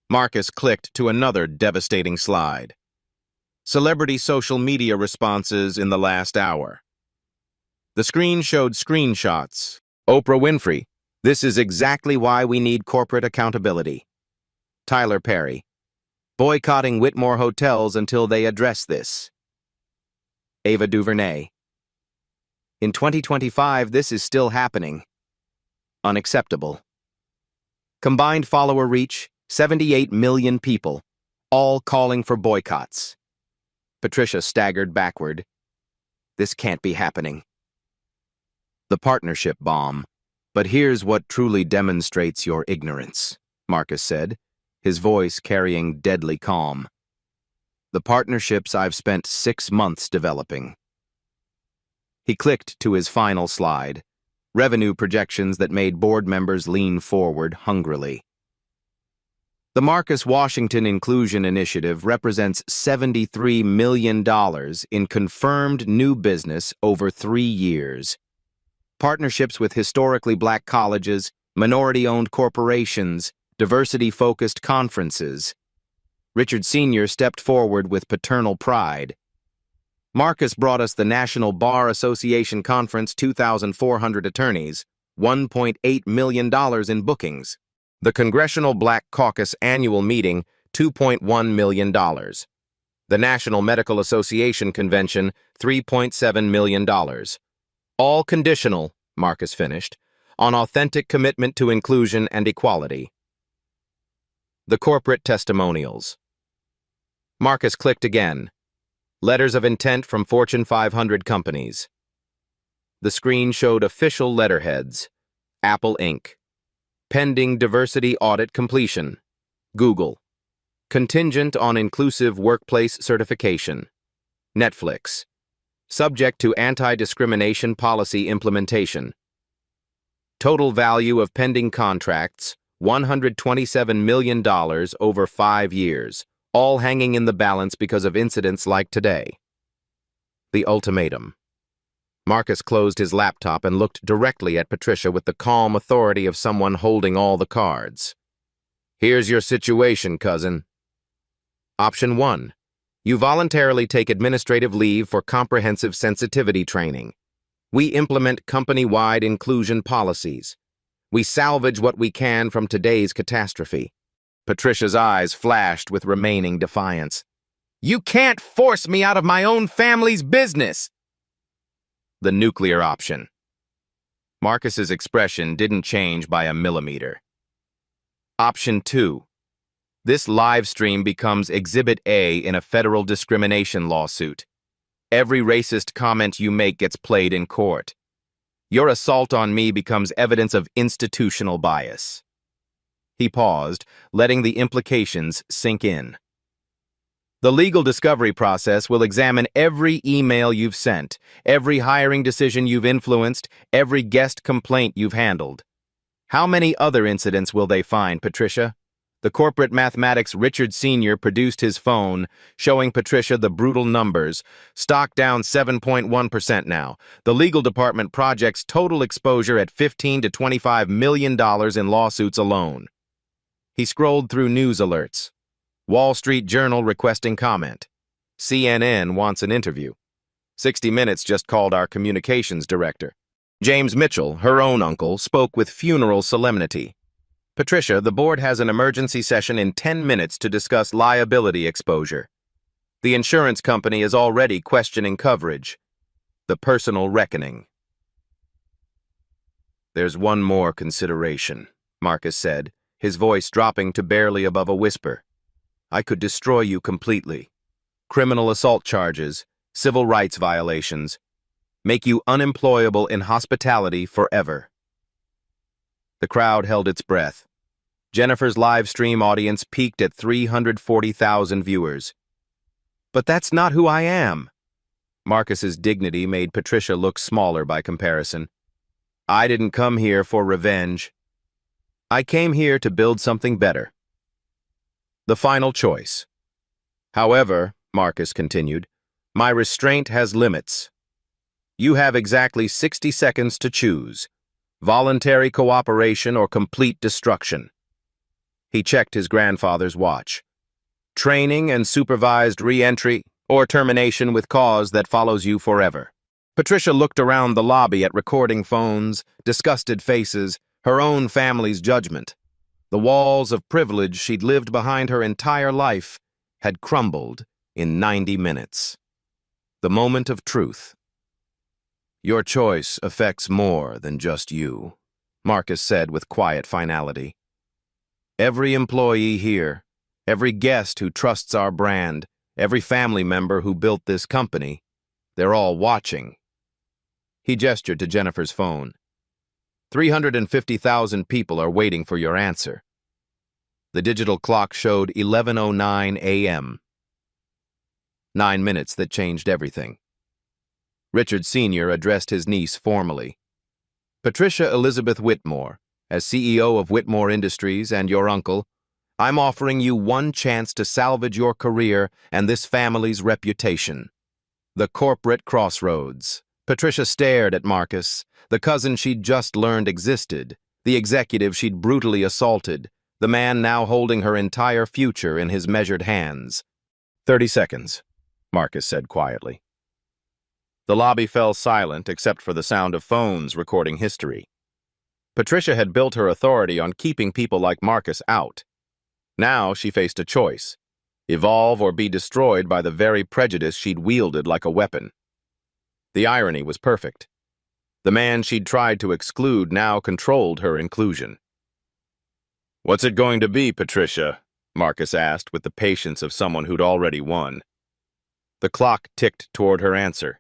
Marcus clicked to another devastating slide. Celebrity social media responses in the last hour. The screen showed screenshots. Oprah Winfrey, this is exactly why we need corporate accountability. Tyler Perry, boycotting Whitmore hotels until they address this. Ava DuVernay, in 2025, this is still happening. Unacceptable. Combined follower reach, 78 million people, all calling for boycotts. Patricia staggered backward. This can't be happening. The partnership bomb. But here's what truly demonstrates your ignorance, Marcus said, his voice carrying deadly calm. The partnerships I've spent 6 months developing. He clicked to his final slide, revenue projections that made board members lean forward hungrily. The Marcus Washington Inclusion Initiative represents $73 million in confirmed new business over 3 years. Partnerships with historically black colleges, minority-owned corporations, diversity-focused conferences. Richard Sr. stepped forward with paternal pride. Marcus brought us the National Bar Association Conference 2,400 attorneys, $1.8 million in bookings. The Congressional Black Caucus Annual Meeting, $2.1 million. The National Medical Association Convention, $3.7 million. All conditional, Marcus finished, on authentic commitment to inclusion and equality. The corporate testimonials. Marcus clicked again. Letters of intent from Fortune 500 companies. The screen showed official letterheads. Apple Inc. Pending diversity audit completion. Google. Contingent on inclusive workplace certification. Netflix. Subject to anti-discrimination policy implementation. Total value of pending contracts, $127 million over 5 years, all hanging in the balance because of incidents like today. The ultimatum. Marcus closed his laptop and looked directly at Patricia with the calm authority of someone holding all the cards. Here's your situation, cousin. Option 1. You voluntarily take administrative leave for comprehensive sensitivity training. We implement company-wide inclusion policies. We salvage what we can from today's catastrophe. Patricia's eyes flashed with remaining defiance. You can't force me out of my own family's business! The nuclear option. Marcus's expression didn't change by a millimeter. Option 2. This live stream becomes Exhibit A in a federal discrimination lawsuit. Every racist comment you make gets played in court. Your assault on me becomes evidence of institutional bias. He paused, letting the implications sink in. The legal discovery process will examine every email you've sent, every hiring decision you've influenced, every guest complaint you've handled. How many other incidents will they find, Patricia? The corporate mathematics Richard Sr. produced his phone, showing Patricia the brutal numbers. Stock down 7.1% now. The legal department projects total exposure at $15 to $25 million in lawsuits alone. He scrolled through news alerts. Wall Street Journal requesting comment. CNN wants an interview. 60 Minutes just called our communications director. James Mitchell, her own uncle, spoke with funeral solemnity. Patricia, the board has an emergency session in 10 minutes to discuss liability exposure. The insurance company is already questioning coverage. The personal reckoning. There's one more consideration, Marcus said, his voice dropping to barely above a whisper. I could destroy you completely. Criminal assault charges, civil rights violations, make you unemployable in hospitality forever. The crowd held its breath. Jennifer's live stream audience peaked at 340,000 viewers. But that's not who I am. Marcus's dignity made Patricia look smaller by comparison. I didn't come here for revenge. I came here to build something better. The final choice. However, Marcus continued, my restraint has limits. You have exactly 60 seconds to choose. Voluntary cooperation or complete destruction. He checked his grandfather's watch. Training and supervised re-entry or termination with cause that follows you forever. Patricia looked around the lobby at recording phones, disgusted faces, her own family's judgment. The walls of privilege she'd lived behind her entire life had crumbled in 90 minutes. The moment of truth. Your choice affects more than just you, Marcus said with quiet finality. Every employee here, every guest who trusts our brand, every family member who built this company, they're all watching. He gestured to Jennifer's phone. 350,000 people are waiting for your answer. The digital clock showed 11:09 a.m. 9 minutes that changed everything. Richard Sr. addressed his niece formally. Patricia Elizabeth Whitmore, as CEO of Whitmore Industries and your uncle, I'm offering you one chance to salvage your career and this family's reputation. The corporate crossroads. Patricia stared at Marcus, the cousin she'd just learned existed, the executive she'd brutally assaulted, the man now holding her entire future in his measured hands. 30 seconds, Marcus said quietly. The lobby fell silent except for the sound of phones recording history. Patricia had built her authority on keeping people like Marcus out. Now she faced a choice: evolve or be destroyed by the very prejudice she'd wielded like a weapon. The irony was perfect. The man she'd tried to exclude now controlled her inclusion. What's it going to be, Patricia? Marcus asked with the patience of someone who'd already won. The clock ticked toward her answer.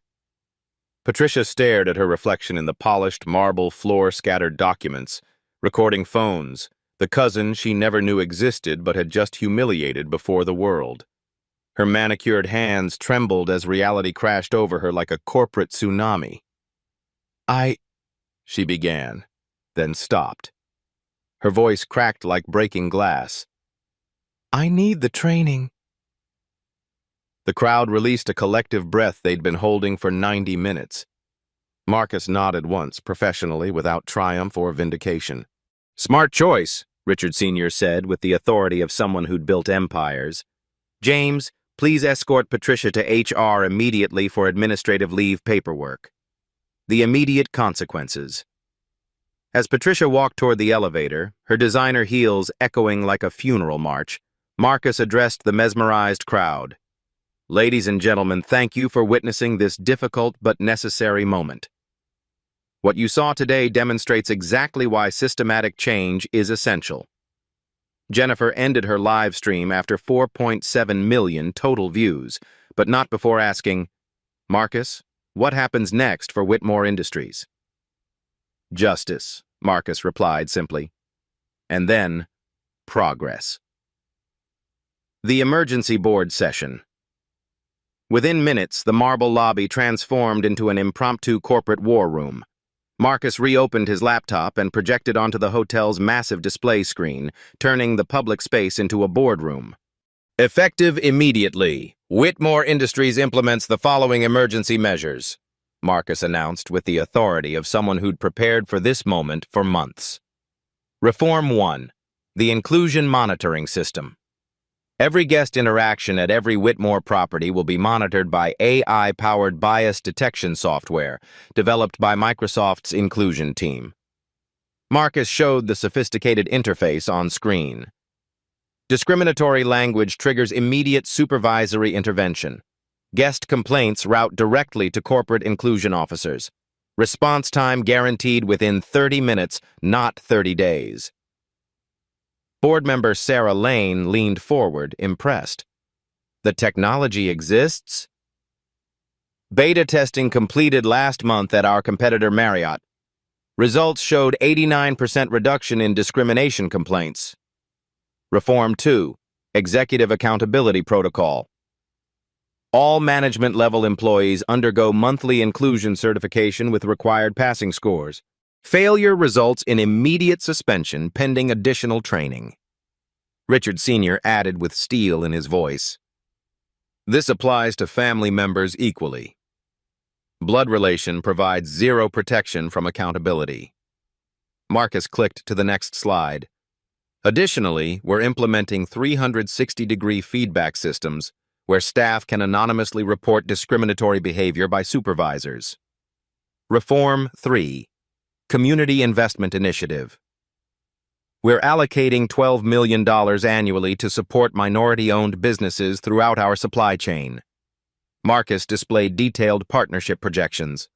Patricia stared at her reflection in the polished marble floor-scattered documents, recording phones, the cousin she never knew existed but had just humiliated before the world. Her manicured hands trembled as reality crashed over her like a corporate tsunami. She began, then stopped. Her voice cracked like breaking glass. I need the training. The crowd released a collective breath they'd been holding for 90 minutes. Marcus nodded once, professionally, without triumph or vindication. Smart choice, Richard Sr. said with the authority of someone who'd built empires. James, please escort Patricia to HR immediately for administrative leave paperwork. The immediate consequences. As Patricia walked toward the elevator, her designer heels echoing like a funeral march, Marcus addressed the mesmerized crowd. Ladies and gentlemen, thank you for witnessing this difficult but necessary moment. What you saw today demonstrates exactly why systematic change is essential. Jennifer ended her live stream after 4.7 million total views, but not before asking, Marcus, what happens next for Whitmore Industries? Justice, Marcus replied simply. And then, progress. The emergency board session. Within minutes, the marble lobby transformed into an impromptu corporate war room. Marcus reopened his laptop and projected onto the hotel's massive display screen, turning the public space into a boardroom. Effective immediately, Whitmore Industries implements the following emergency measures, Marcus announced with the authority of someone who'd prepared for this moment for months. Reform 1. The Inclusion Monitoring System. Every guest interaction at every Whitmore property will be monitored by AI-powered bias detection software developed by Microsoft's inclusion team. Marcus showed the sophisticated interface on screen. Discriminatory language triggers immediate supervisory intervention. Guest complaints route directly to corporate inclusion officers. Response time guaranteed within 30 minutes, not 30 days. Board member Sarah Lane leaned forward, impressed. The technology exists? Beta testing completed last month at our competitor Marriott. Results showed 89% reduction in discrimination complaints. Reform 2. Executive Accountability Protocol. All management-level employees undergo monthly inclusion certification with required passing scores. Failure results in immediate suspension pending additional training. Richard Sr. added with steel in his voice. This applies to family members equally. Blood relation provides zero protection from accountability. Marcus clicked to the next slide. Additionally, we're implementing 360-degree feedback systems where staff can anonymously report discriminatory behavior by supervisors. Reform 3. Community Investment Initiative. We're allocating $12 million annually to support minority-owned businesses throughout our supply chain. Marcus displayed detailed partnership projections.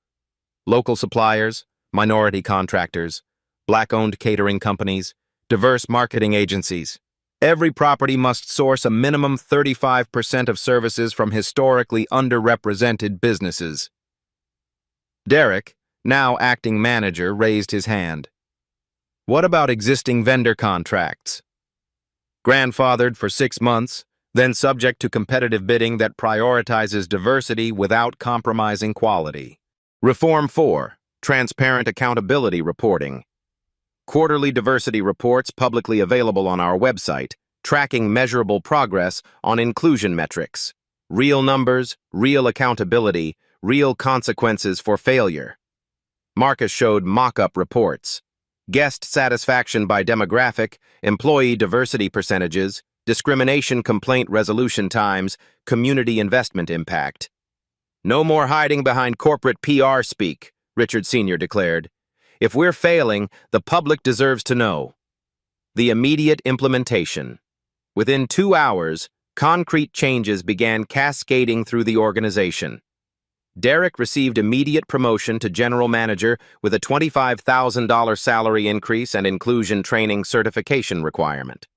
Local suppliers, minority contractors, Black-owned catering companies, diverse marketing agencies. Every property must source a minimum 35% of services from historically underrepresented businesses. Derek, now acting manager, raised his hand. What about existing vendor contracts? Grandfathered for 6 months, then subject to competitive bidding that prioritizes diversity without compromising quality. Reform 4. Transparent accountability reporting. Quarterly diversity reports publicly available on our website, tracking measurable progress on inclusion metrics. Real numbers, real accountability, real consequences for failure. Marcus showed mock-up reports. Guest satisfaction by demographic, employee diversity percentages, discrimination complaint resolution times, community investment impact. No more hiding behind corporate PR speak, Richard Sr. declared. If we're failing, the public deserves to know. The immediate implementation. Within 2 hours, concrete changes began cascading through the organization. Derek received immediate promotion to general manager with a $25,000 salary increase and inclusion training certification requirement.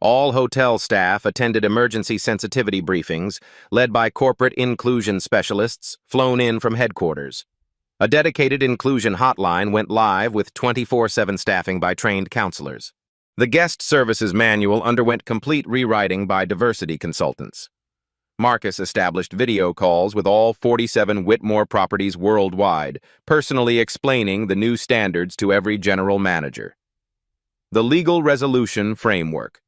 All hotel staff attended emergency sensitivity briefings led by corporate inclusion specialists flown in from headquarters. A dedicated inclusion hotline went live with 24/7 staffing by trained counselors. The guest services manual underwent complete rewriting by diversity consultants. Marcus established video calls with all 47 Whitmore properties worldwide, personally explaining the new standards to every general manager. The Legal Resolution Framework.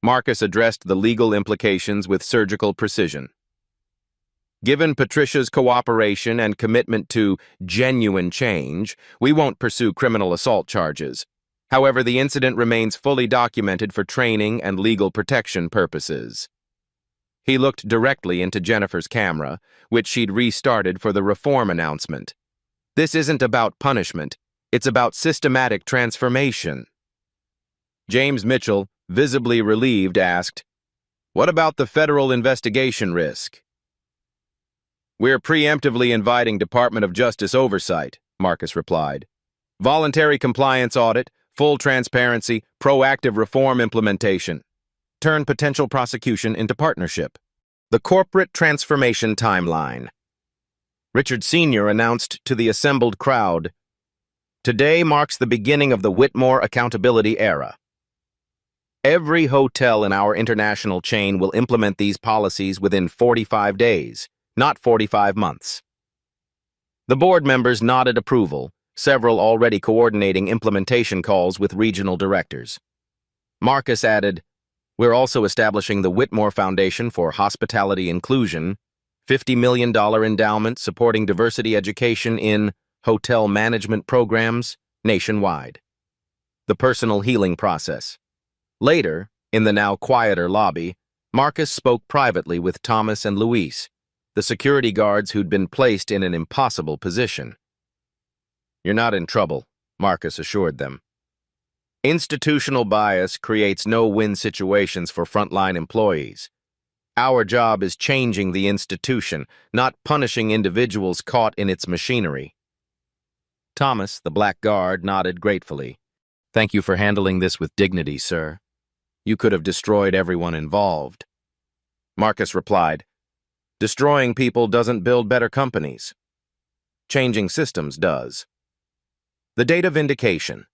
Marcus addressed the legal implications with surgical precision. Given Patricia's cooperation and commitment to genuine change, we won't pursue criminal assault charges. However, the incident remains fully documented for training and legal protection purposes. He looked directly into Jennifer's camera, which she'd restarted for the reform announcement. This isn't about punishment, it's about systematic transformation. James Mitchell, visibly relieved, asked, "What about the federal investigation risk?" "We're preemptively inviting Department of Justice oversight," Marcus replied. "Voluntary compliance audit, full transparency, proactive reform implementation. Turn potential prosecution into partnership." The corporate transformation timeline. Richard Sr. announced to the assembled crowd, "Today marks the beginning of the Whitmore accountability era. Every hotel in our international chain will implement these policies within 45 days, not 45 months. The board members nodded approval, several already coordinating implementation calls with regional directors. Marcus added, "We're also establishing the Whitmore Foundation for Hospitality Inclusion, $50 million endowment supporting diversity education in hotel management programs nationwide." The personal healing process. Later, in the now quieter lobby, Marcus spoke privately with Thomas and Luis, the security guards who'd been placed in an impossible position. "You're not in trouble," Marcus assured them. "Institutional bias creates no-win situations for frontline employees. Our job is changing the institution, not punishing individuals caught in its machinery." Thomas, the black guard, nodded gratefully. "Thank you for handling this with dignity, sir. You could have destroyed everyone involved." Marcus replied, "Destroying people doesn't build better companies. Changing systems does." The data vindication.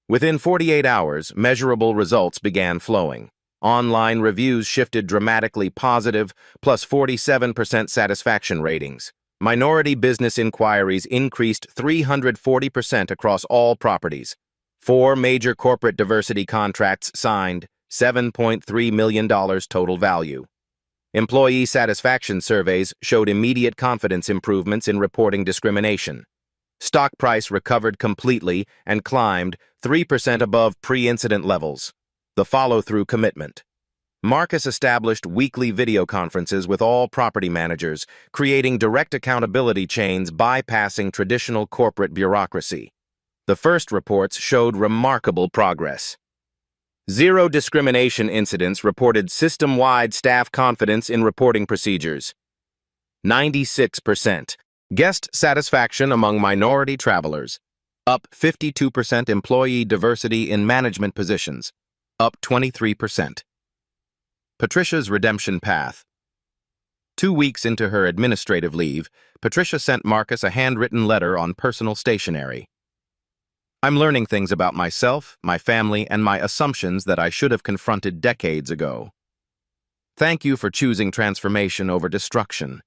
Within 48 hours, measurable results began flowing. Online reviews shifted dramatically positive, plus 47% satisfaction ratings. Minority business inquiries increased 340% across all properties. 4 major corporate diversity contracts signed, $7.3 million total value. Employee satisfaction surveys showed immediate confidence improvements in reporting discrimination. Stock price recovered completely and climbed 3% above pre-incident levels. The follow-through commitment. Marcus established weekly video conferences with all property managers, creating direct accountability chains bypassing traditional corporate bureaucracy. The first reports showed remarkable progress. 0 discrimination incidents reported system-wide staff confidence in reporting procedures. 96%. Guest satisfaction among minority travelers. Up 52% employee diversity in management positions. Up 23%. Patricia's redemption path. 2 weeks into her administrative leave, Patricia sent Marcus a handwritten letter on personal stationery. "I'm learning things about myself, my family, and my assumptions that I should have confronted decades ago. Thank you for choosing transformation over destruction.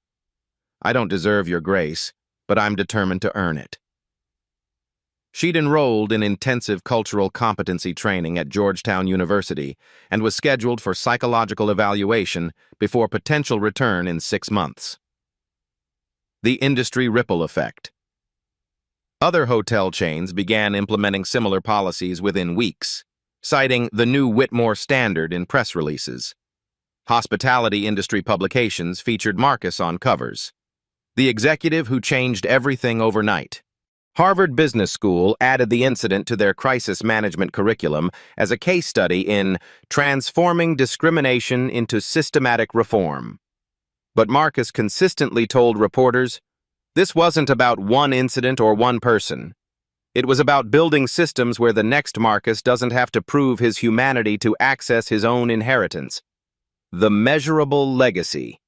I don't deserve your grace, but I'm determined to earn it." She'd enrolled in intensive cultural competency training at Georgetown University and was scheduled for psychological evaluation before potential return in 6 months. The industry ripple effect. Other hotel chains began implementing similar policies within weeks, citing the new Whitmore standard in press releases. Hospitality industry publications featured Marcus on covers. The executive who changed everything overnight. Harvard Business School added the incident to their crisis management curriculum as a case study in transforming discrimination into systematic reform. But Marcus consistently told reporters, this wasn't about one incident or one person. It was about building systems where the next Marcus doesn't have to prove his humanity to access his own inheritance. The measurable legacy.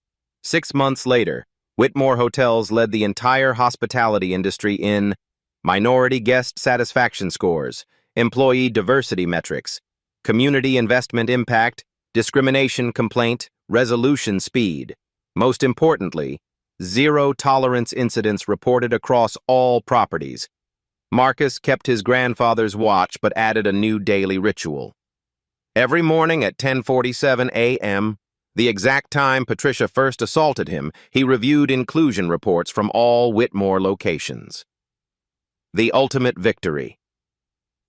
6 months later, Whitmore Hotels led the entire hospitality industry in minority guest satisfaction scores, employee diversity metrics, community investment impact, discrimination complaint, resolution speed. Most importantly, 0 tolerance incidents reported across all properties. Marcus kept his grandfather's watch but added a new daily ritual. Every morning at 10:47 a.m., the exact time Patricia first assaulted him, he reviewed inclusion reports from all Whitmore locations. The ultimate victory.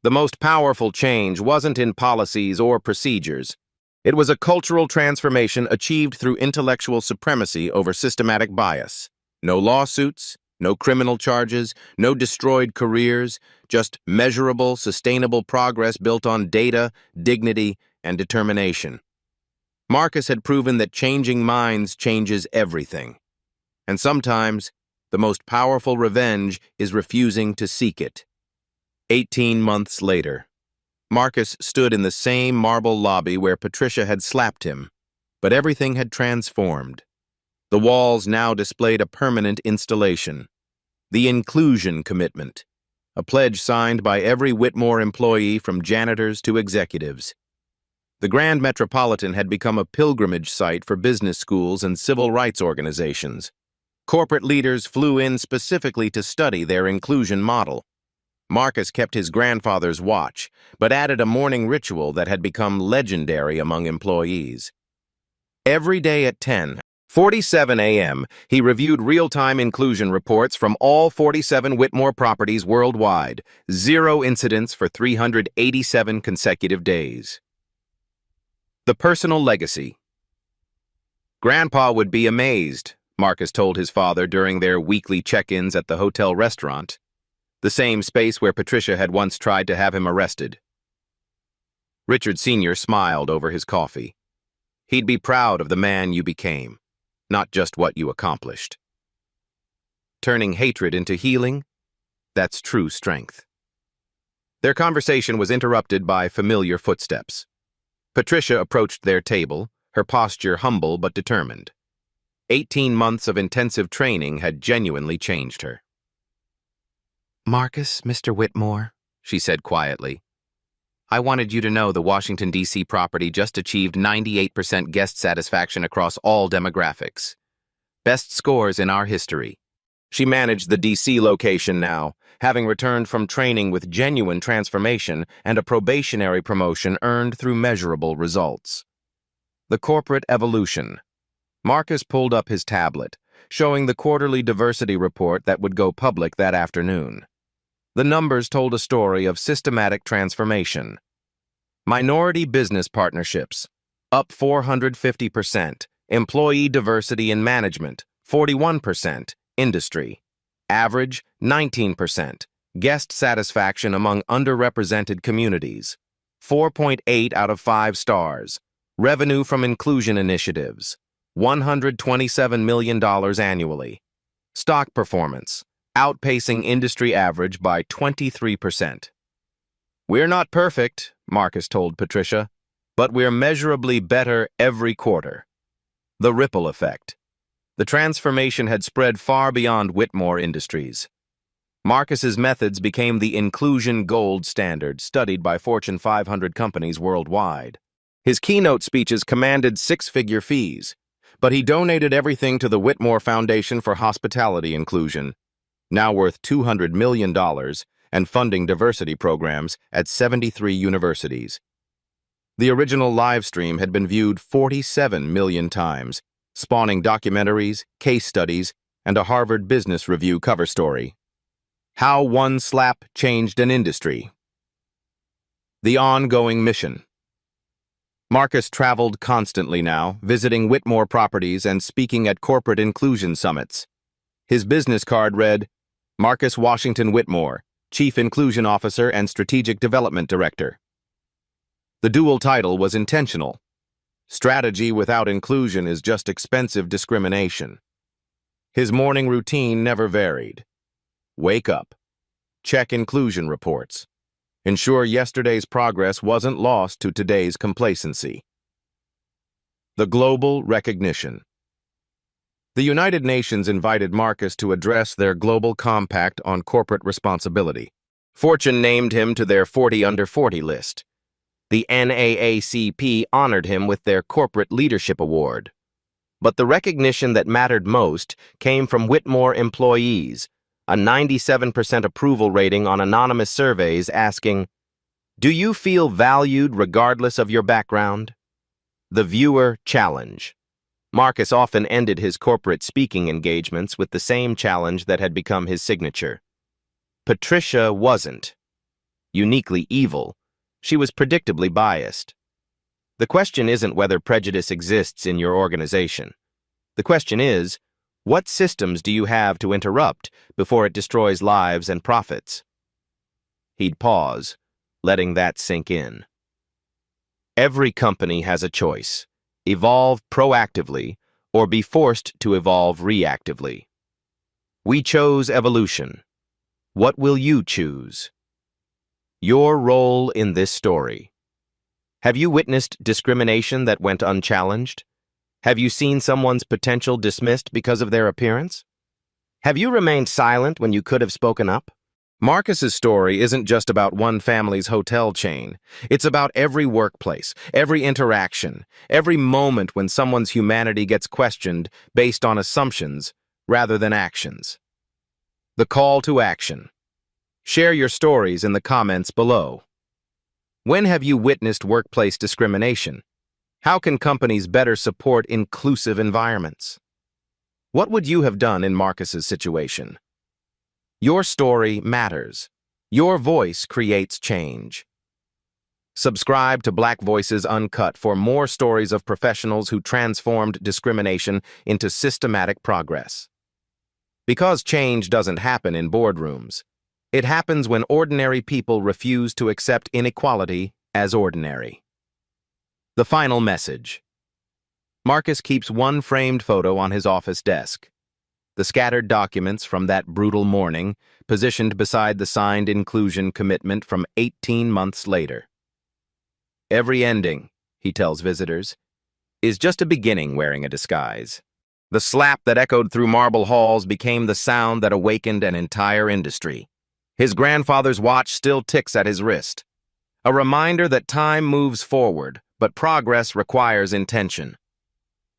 The most powerful change wasn't in policies or procedures. It was a cultural transformation achieved through intellectual supremacy over systematic bias. No lawsuits, no criminal charges, no destroyed careers, just measurable, sustainable progress built on data, dignity, and determination. Marcus had proven that changing minds changes everything. And sometimes, the most powerful revenge is refusing to seek it. 18 months later, Marcus stood in the same marble lobby where Patricia had slapped him, but everything had transformed. The walls now displayed a permanent installation. The inclusion commitment, a pledge signed by every Whitmore employee from janitors to executives. The Grand Metropolitan had become a pilgrimage site for business schools and civil rights organizations. Corporate leaders flew in specifically to study their inclusion model. Marcus kept his grandfather's watch, but added a morning ritual that had become legendary among employees. Every day at 10:47 a.m., he reviewed real-time inclusion reports from all 47 Whitmore properties worldwide, 0 incidents for 387 consecutive days. The personal legacy. Grandpa would be amazed, Marcus told his father during their weekly check-ins at the hotel restaurant, the same space where Patricia had once tried to have him arrested. Richard Sr. smiled over his coffee. He'd be proud of the man you became, not just what you accomplished. Turning hatred into healing, that's true strength. Their conversation was interrupted by familiar footsteps. Patricia approached their table, her posture humble but determined. 18 months of intensive training had genuinely changed her. "Marcus, Mr. Whitmore," she said quietly, "I wanted you to know the Washington, D.C. property just achieved 98% guest satisfaction across all demographics. Best scores in our history." She managed the D.C. location now, having returned from training with genuine transformation and a probationary promotion earned through measurable results. The corporate evolution. Marcus pulled up his tablet, showing the quarterly diversity report that would go public that afternoon. The numbers told a story of systematic transformation. Minority business partnerships, up 450%. Employee diversity in management, 41%. Industry, average, 19%. Guest satisfaction among underrepresented communities, 4.8 out of 5 stars. Revenue from inclusion initiatives, $127 million annually. Stock performance, outpacing industry average by 23%. "We're not perfect," Marcus told Patricia, "but we're measurably better every quarter." The ripple effect. The transformation had spread far beyond Whitmore Industries. Marcus's methods became the inclusion gold standard studied by Fortune 500 companies worldwide. His keynote speeches commanded six-figure fees, but he donated everything to the Whitmore Foundation for Hospitality Inclusion, now worth $200 million, and funding diversity programs at 73 universities. The original live stream had been viewed 47 million times, spawning documentaries, case studies, and a Harvard Business Review cover story. How one slap changed an industry. The ongoing mission. Marcus traveled constantly now, visiting Whitmore properties and speaking at corporate inclusion summits. His business card read, Marcus Washington Whitmore, Chief Inclusion Officer and Strategic Development Director. The dual title was intentional. Strategy without inclusion is just expensive discrimination. His morning routine never varied. Wake up. Check inclusion reports. Ensure yesterday's progress wasn't lost to today's complacency. The global recognition. The United Nations invited Marcus to address their global compact on corporate responsibility. Fortune named him to their 40 under 40 list. The NAACP honored him with their Corporate Leadership Award. But the recognition that mattered most came from Whitmore employees, a 97% approval rating on anonymous surveys asking, "Do you feel valued regardless of your background?" The viewer challenge. Marcus often ended his corporate speaking engagements with the same challenge that had become his signature. Patricia wasn't uniquely evil. She was predictably biased. The question isn't whether prejudice exists in your organization. The question is, what systems do you have to interrupt before it destroys lives and profits? He'd pause, letting that sink in. Every company has a choice: evolve proactively or be forced to evolve reactively. We chose evolution. What will you choose? Your role in this story. Have you witnessed discrimination that went unchallenged? Have you seen someone's potential dismissed because of their appearance? Have you remained silent when you could have spoken up? Marcus's story isn't just about one family's hotel chain. It's about every workplace, every interaction, every moment when someone's humanity gets questioned based on assumptions rather than actions. The call to action. Share your stories in the comments below. When have you witnessed workplace discrimination? How can companies better support inclusive environments? What would you have done in Marcus's situation? Your story matters. Your voice creates change. Subscribe to Black Voices Uncut for more stories of professionals who transformed discrimination into systematic progress. Because change doesn't happen in boardrooms. It happens when ordinary people refuse to accept inequality as ordinary. The final message. Marcus keeps one framed photo on his office desk. The scattered documents from that brutal morning, positioned beside the signed inclusion commitment from 18 months later. Every ending, he tells visitors, is just a beginning wearing a disguise. The slap that echoed through marble halls became the sound that awakened an entire industry. His grandfather's watch still ticks at his wrist. A reminder that time moves forward, but progress requires intention.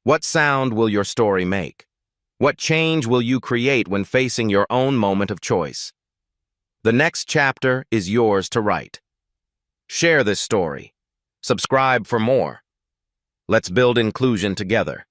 What sound will your story make? What change will you create when facing your own moment of choice? The next chapter is yours to write. Share this story. Subscribe for more. Let's build inclusion together.